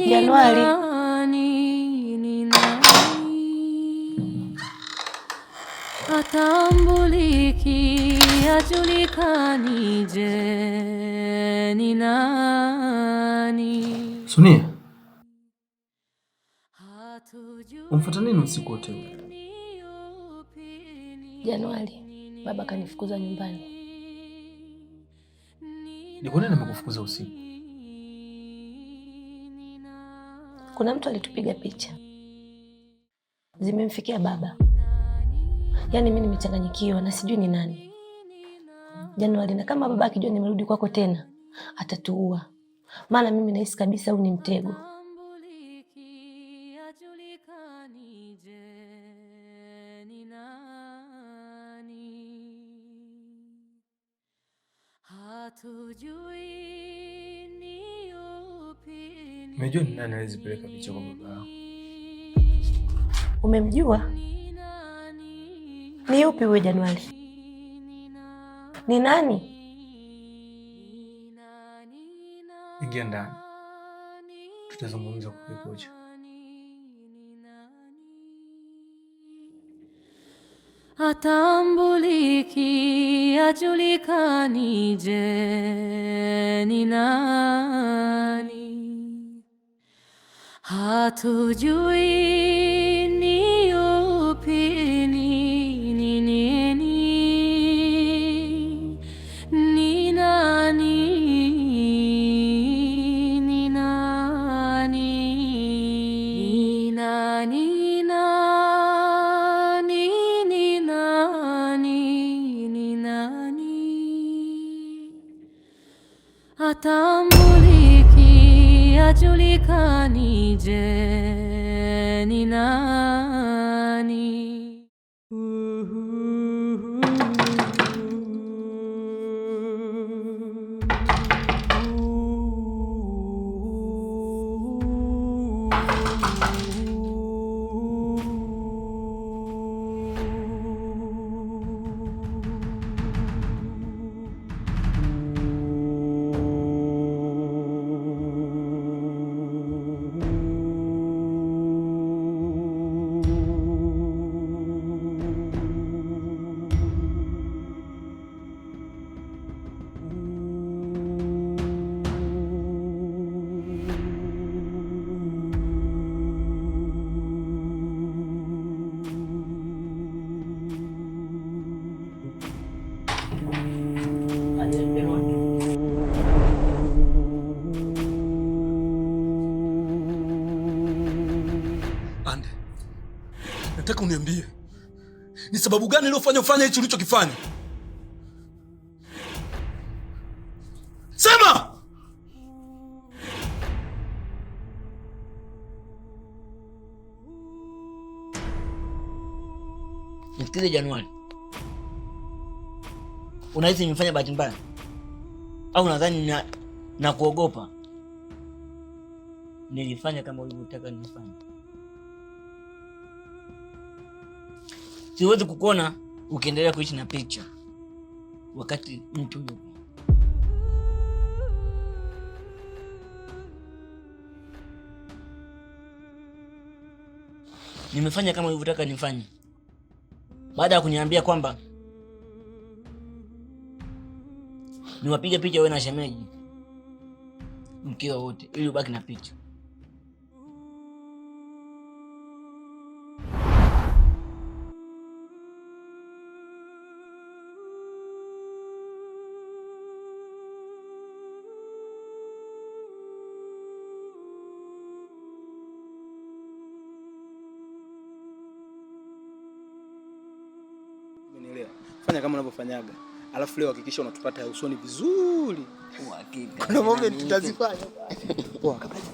Januari. Atambuliki ajulikani, je ni nani? Sunia, umfuata nini usiku wote ule? Januari, baba kanifukuza nyumbani. Ni kwa nini amekufukuza usiku? Kuna mtu alitupiga picha, zimemfikia baba. Yaani mimi nimechanganyikiwa na sijui ni nani. Januari, na kama baba akijua nimerudi kwako tena atatuua. Maana mimi nahisi kabisa huu ni mtego. Umejua ni nani alizipeleka picha kwa baba? Umemjua? Ni yupi huyo Januari? Ni nani? Ingia ndani, tutazungumza kwa pamoja. Atambuliki ajulikani, je ni nani? Hatujui ni yupi, ni nini, ni nani, ni nani, ni nani, ni nani? Atambuliki ajulikani, je ni nani? Nataka uniambie ni sababu gani iliyofanya ufanye hicho ulichokifanya? Sema! Nisikize Januari. Unahisi nimefanya bahati mbaya? Au nadhani na kuogopa? Nilifanya kama ulivyotaka nifanye. Siwezi kukuona ukiendelea kuishi na picha wakati mtu yupo. Nimefanya kama ulivyotaka nifanye. Baada ya kuniambia kwamba niwapige picha wewe na shemeji mkiwa wote ili ubaki na picha. Fanya kama unavyofanyaga. Alafu leo hakikisha unatupata usoni vizuri. Uhakika. Kuna moment tutazifanya. Poa kabisa.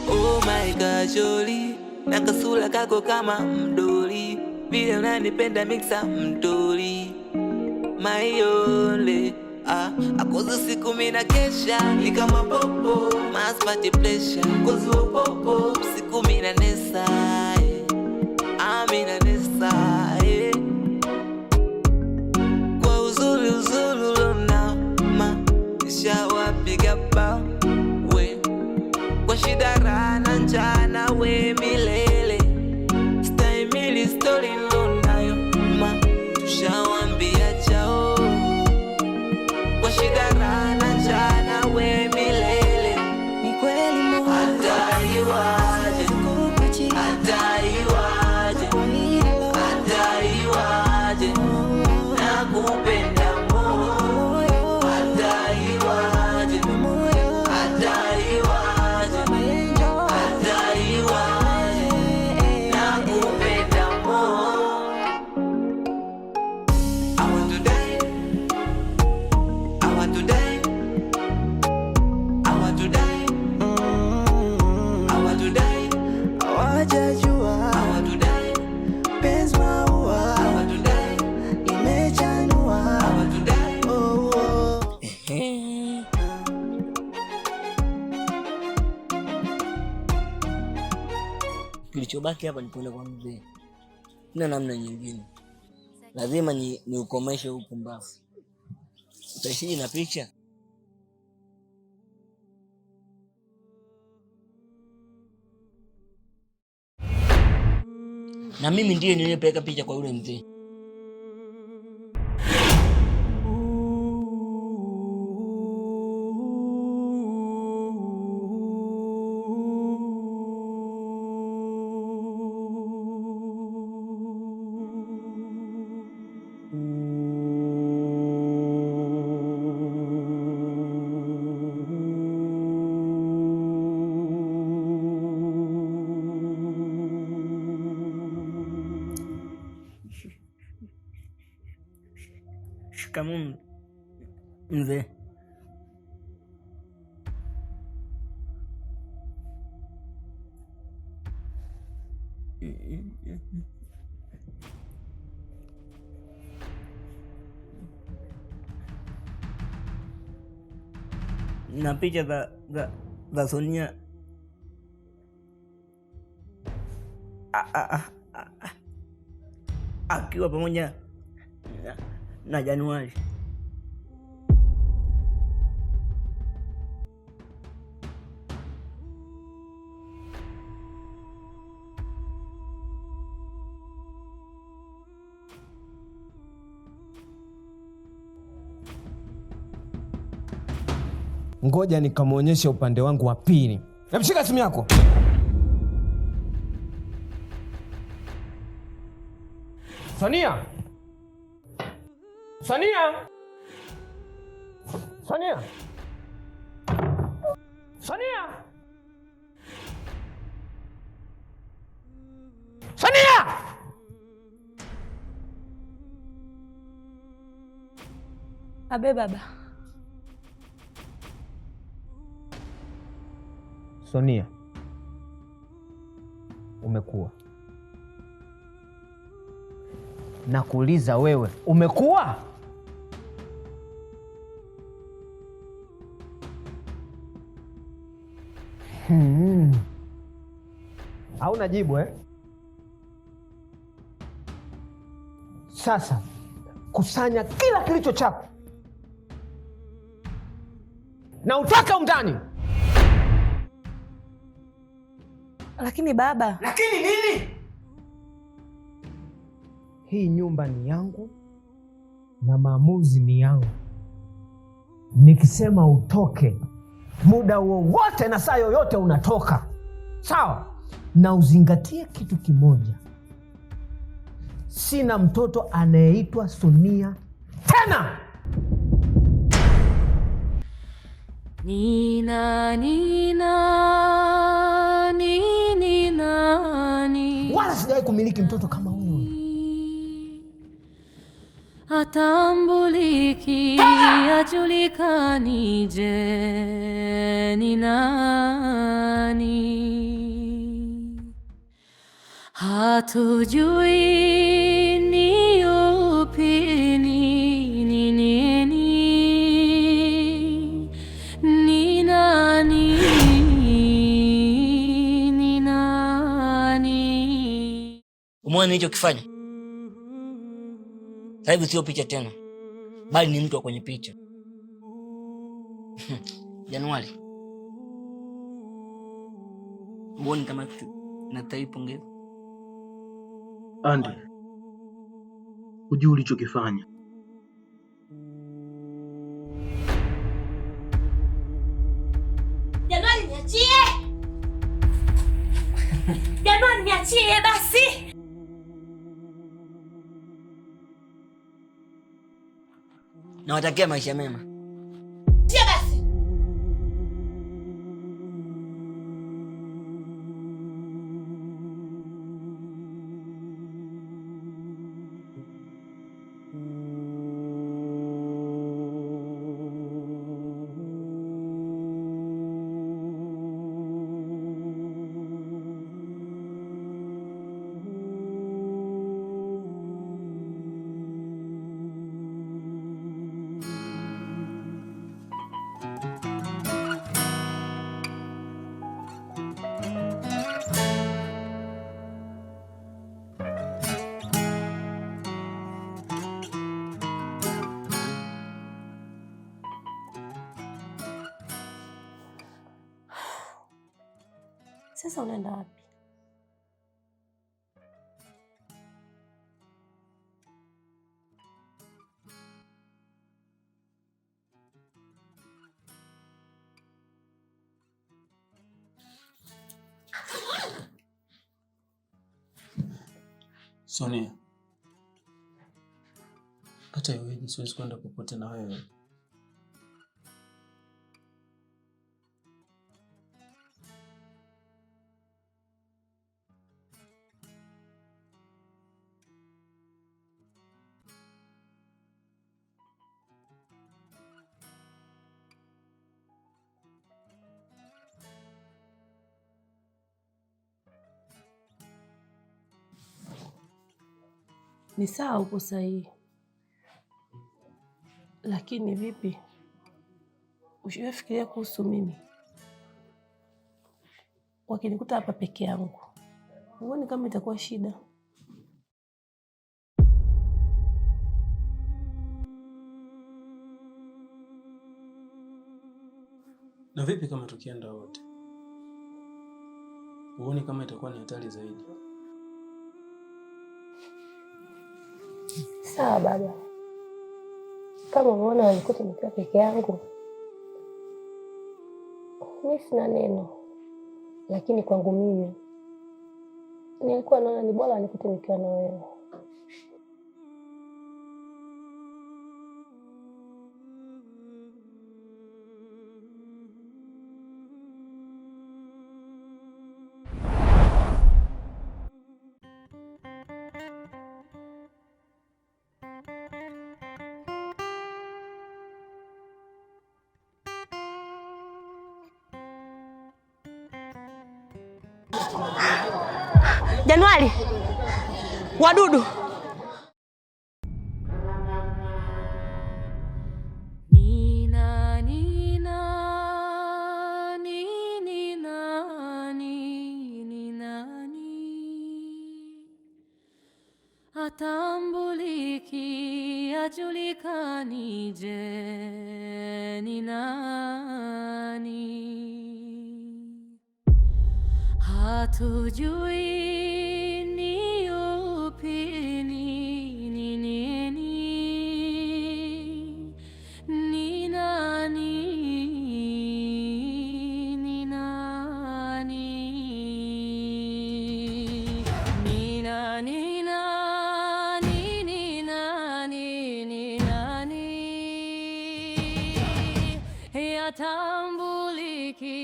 Oh my God, Jolie. Na kasula kako kama mdoli. Vile unanipenda mixa mdoli. My only. Akozo siku mina kesha. Ni kama popo. Mass party pleasure. Kozo popo. Siku mina nesa. Amina nesa. Kwa uzuri kibao we, kwa shida raha na njaa na we milele. Stahimili story nilonayo ma, tushawambia chao. Kwa shida raha na njaa na we milele. Ni kweli Mungu ataiwaje, ataiwaje, ataiwaje, nakupenda moyo, ataiwaje, ataiwaje, ataiwaje, nakupenda moyo. I want to die, I want to die, I want to die, I want to die, hawajajua, I want to die, penzi maua, I want to die, imechanua, I want to die, oh, oh. Kilichobaki hapa ni kwenda kwa mzee. Sina namna nyingine, lazima ni ukomeshe huu pumbavu. Utaishije na picha? Na mimi ndiye niliyepeleka picha kwa yule mzee. Shikamoo mzee. Na picha za Sonia akiwa pamoja na Januari. Ngoja nikamwonyeshe upande wangu wa pili. Shika simu yako. Sonia! Sonia! Sonia! Sonia! Sonia! Abe baba. Sonia, umekuwa. Nakuuliza wewe, umekuwa? Hauna jibu eh? Sasa kusanya kila kilicho chako na utoke umndani. Lakini baba. Lakini nini? Hii nyumba ni yangu na maamuzi ni yangu. Nikisema utoke, muda wowote na saa yoyote unatoka. Sawa? Na uzingatie kitu kimoja. Sina mtoto anayeitwa Sonia tena. Wala sijawahi kumiliki mtoto kama wewe. Hatambuliki, hajulikani, je, ni nani? Hatujui ni upi, ni nini, ni nani, ni nani? Umeona nilichokifanya? Sasa hivi sio picha tena, bali ni mtu wa kwenye picha. Januari, mbona kama nataka pongezi? Andi, hujui ulichokifanya. Januari, niachie! Januari, niachie basi! Nawatakia maisha mema. Tia basi! Sasa unaenda wapi? Sonia, hata iweje siwezi kwenda popote na wewe. Ni sawa, uko sahihi, lakini vipi, ushafikiria kuhusu mimi? Wakinikuta hapa peke yangu, huoni kama itakuwa shida? Na vipi kama tukienda wote? Huoni kama itakuwa ni hatari zaidi? Sawa baba, kama unaona wanikuta nikiwa peke yangu, mimi sina neno, lakini kwangu mimi nilikuwa naona ni bora wanikute nikiwa na wewe. Januari, wadudu. Atambuliki, ajulikani, je ni nani? Hatujui ni upi, ni nini, ni nani, ni nani, ni nani. Atambuliki,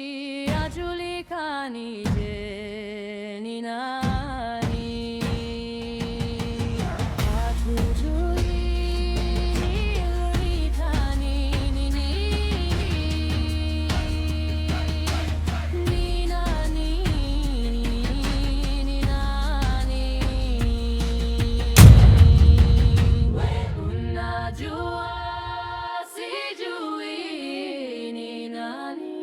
ajulikani, je ni nani? Hatujui ni ulitani, ni nani, ni nani? Unajua sijui ni nani,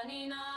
nina